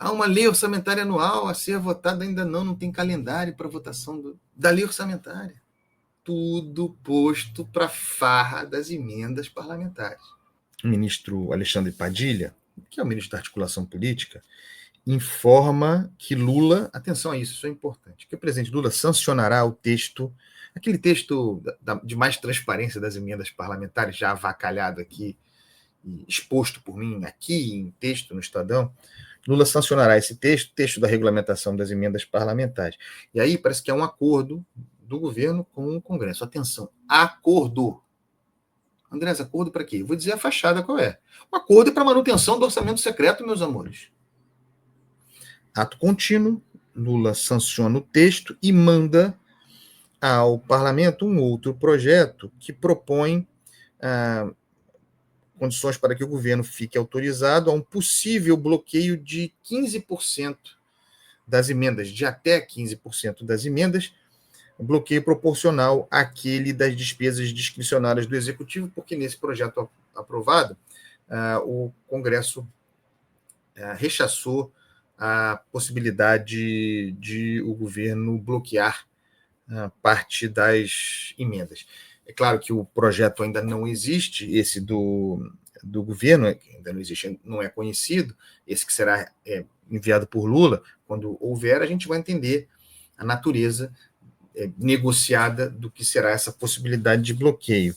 Há uma lei orçamentária anual a ser votada, ainda não tem calendário para votação da lei orçamentária. Tudo posto para farra das emendas parlamentares. O ministro Alexandre Padilha, que é o ministro da Articulação Política, informa que Lula, atenção a isso, isso é importante, que o presidente Lula sancionará o texto, aquele texto de mais transparência das emendas parlamentares, já avacalhado aqui, exposto por mim aqui em texto no Estadão. Lula sancionará esse texto da regulamentação das emendas parlamentares. E aí parece que é um acordo do governo com o Congresso. Atenção, acordo. Andrés, acordo para quê? Eu vou dizer a fachada qual é. O acordo é para manutenção do orçamento secreto, meus amores. Ato contínuo, Lula sanciona o texto e manda ao parlamento um outro projeto que propõe condições para que o governo fique autorizado a um possível bloqueio de 15% das emendas, de até 15% das emendas, bloqueio proporcional àquele das despesas discricionárias do Executivo, porque nesse projeto aprovado, o Congresso rechaçou a possibilidade de o governo bloquear parte das emendas. É claro que o projeto ainda não existe, esse do governo ainda não existe, não é conhecido, esse que será enviado por Lula. Quando houver, a gente vai entender a natureza negociada do que será essa possibilidade de bloqueio.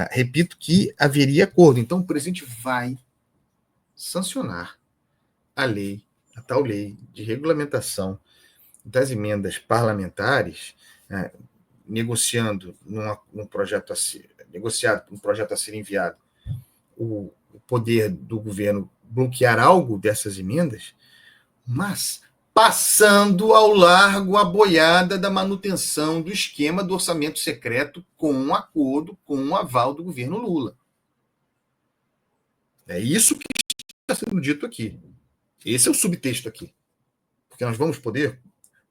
Repito que haveria acordo, então o presidente vai sancionar a tal lei de regulamentação das emendas parlamentares, negociando num projeto a ser enviado, o poder do governo bloquear algo dessas emendas, mas passando ao largo a boiada da manutenção do esquema do orçamento secreto com um acordo, com um aval do governo Lula. É isso que está sendo dito aqui. Esse é o subtexto aqui. Porque nós vamos poder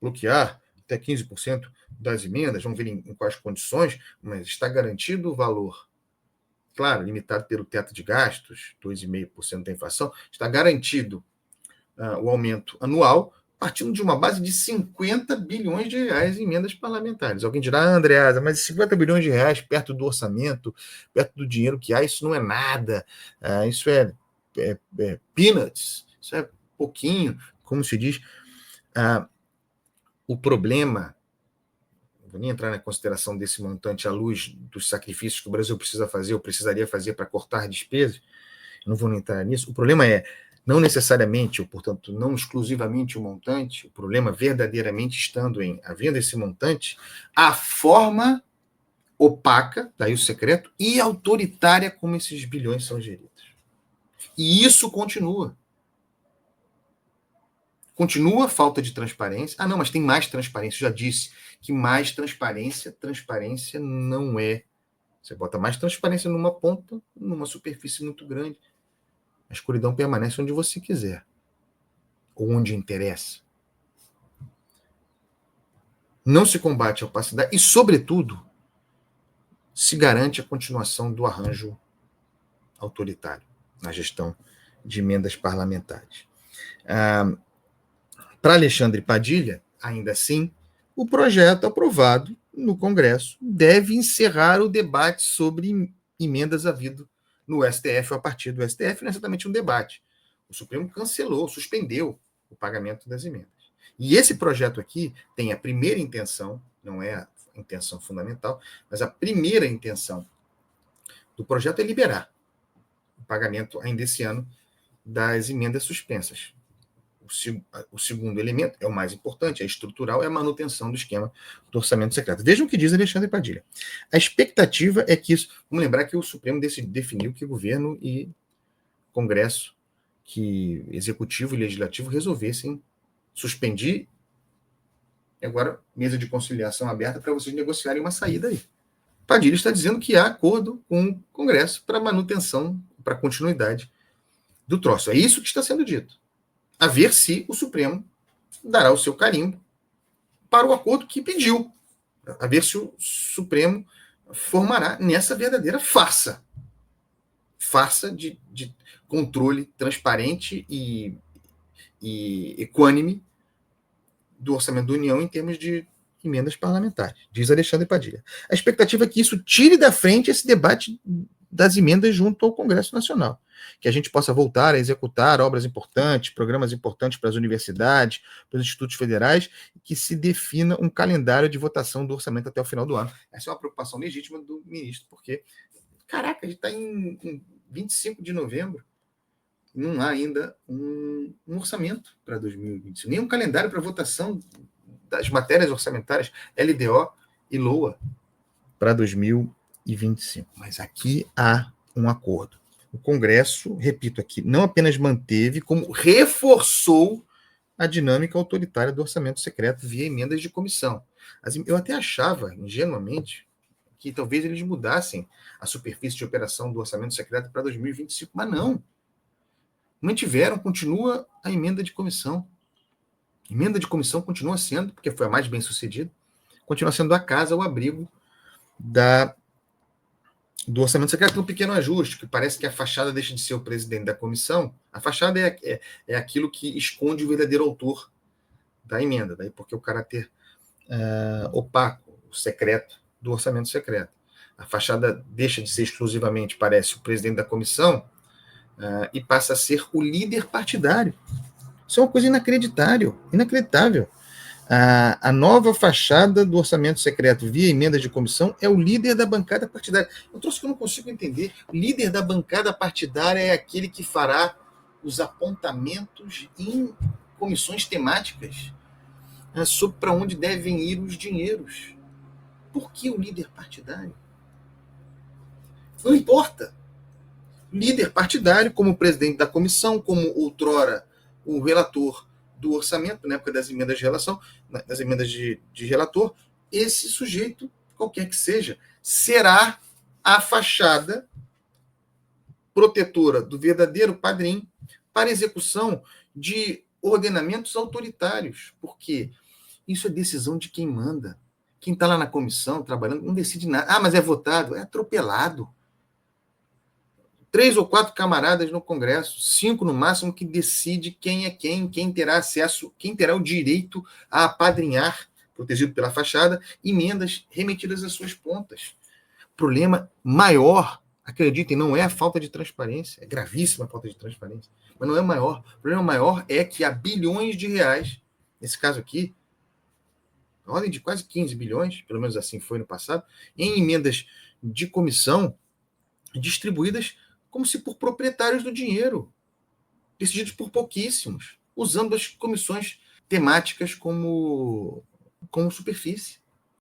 bloquear até 15% das emendas, vamos ver em quais condições, mas está garantido o valor. Claro, limitado pelo teto de gastos, 2,5% da inflação, está garantido o aumento anual, partindo de uma base de 50 bilhões de reais em emendas parlamentares. Alguém dirá, Andreasa, mas 50 bilhões de reais perto do orçamento, perto do dinheiro que há, isso não é nada, isso é peanuts, isso é pouquinho, como se diz. O problema, não vou nem entrar na consideração desse montante à luz dos sacrifícios que o Brasil precisa fazer, ou precisaria fazer para cortar despesas, não vou nem entrar nisso. O problema é, não necessariamente, ou portanto não exclusivamente o montante, o problema verdadeiramente estando em havendo esse montante, a forma opaca, daí o secreto, e autoritária como esses bilhões são geridos. E isso continua. Continua a falta de transparência. Não, mas tem mais transparência. Eu já disse que mais transparência não é. Você bota mais transparência numa ponta, numa superfície muito grande. A escuridão permanece onde você quiser, ou onde interessa. Não se combate a opacidade e, sobretudo, se garante a continuação do arranjo autoritário na gestão de emendas parlamentares. Para Alexandre Padilha, ainda assim, o projeto aprovado no Congresso deve encerrar o debate sobre emendas havido no STF, ou a partir do STF, não é exatamente um debate. O Supremo cancelou, suspendeu o pagamento das emendas. E esse projeto aqui tem a primeira intenção, não é a intenção fundamental, mas a primeira intenção do projeto é liberar o pagamento ainda esse ano das emendas suspensas. O segundo elemento é o mais importante, é estrutural, é a manutenção do esquema do orçamento secreto. Vejam o que diz Alexandre Padilha. A expectativa é que isso... Vamos lembrar que o Supremo definiu que o governo e Congresso, que Executivo e Legislativo resolvessem suspendir. Agora, mesa de conciliação aberta para vocês negociarem uma saída aí. Padilha está dizendo que há acordo com o Congresso para manutenção, para continuidade do troço. É isso que está sendo dito. A ver se o Supremo dará o seu carimbo para o acordo que pediu. A ver se o Supremo formará nessa verdadeira farsa. Farsa de controle transparente e e equânime do orçamento da União em termos de emendas parlamentares, diz Alexandre Padilha. A expectativa é que isso tire da frente esse debate das emendas junto ao Congresso Nacional, que a gente possa voltar a executar obras importantes, programas importantes para as universidades, para os institutos federais, e que se defina um calendário de votação do orçamento até o final do ano. Essa é uma preocupação legítima do ministro, porque, caraca, a gente está em 25 de novembro, não há ainda um orçamento para 2025, nem um calendário para votação das matérias orçamentárias LDO e LOA para 2025. Mas aqui há um acordo. O Congresso, repito aqui, não apenas manteve, como reforçou a dinâmica autoritária do orçamento secreto via emendas de comissão. Eu até achava, ingenuamente, que talvez eles mudassem a superfície de operação do orçamento secreto para 2025, mas não. Mantiveram, continua a emenda de comissão. Emenda de comissão continua sendo, porque foi a mais bem sucedida, continua sendo a casa, o abrigo do orçamento secreto. Tem um pequeno ajuste, que parece que a fachada deixa de ser o presidente da comissão. A fachada é aquilo que esconde o verdadeiro autor da emenda, daí porque o caráter opaco, o secreto do orçamento secreto. A fachada deixa de ser exclusivamente, parece, o presidente da comissão e passa a ser o líder partidário. Isso é uma coisa inacreditável. A nova fachada do orçamento secreto via emendas de comissão é o líder da bancada partidária. Eu trouxe que eu não consigo entender. O líder da bancada partidária é aquele que fará os apontamentos em comissões temáticas sobre para onde devem ir os dinheiros. Por que o líder partidário? Não importa. Líder partidário, como presidente da comissão, como outrora o relator do orçamento, na época das emendas de relação, das emendas de relator, esse sujeito, qualquer que seja, será a fachada protetora do verdadeiro padrinho para execução de ordenamentos autoritários, porque isso é decisão de quem manda. Quem está lá na comissão trabalhando não decide nada. Mas é votado, é atropelado. 3 ou 4 camaradas no Congresso, 5 no máximo, que decide quem é quem terá acesso, quem terá o direito a apadrinhar, protegido pela fachada, emendas remetidas às suas pontas. O problema maior, acreditem, não é a falta de transparência, é gravíssima a falta de transparência, mas não é o maior. O problema maior é que há bilhões de reais, nesse caso aqui, a ordem de quase 15 bilhões, pelo menos assim foi no passado, em emendas de comissão distribuídas como se por proprietários do dinheiro, decididos por pouquíssimos, usando as comissões temáticas como superfície.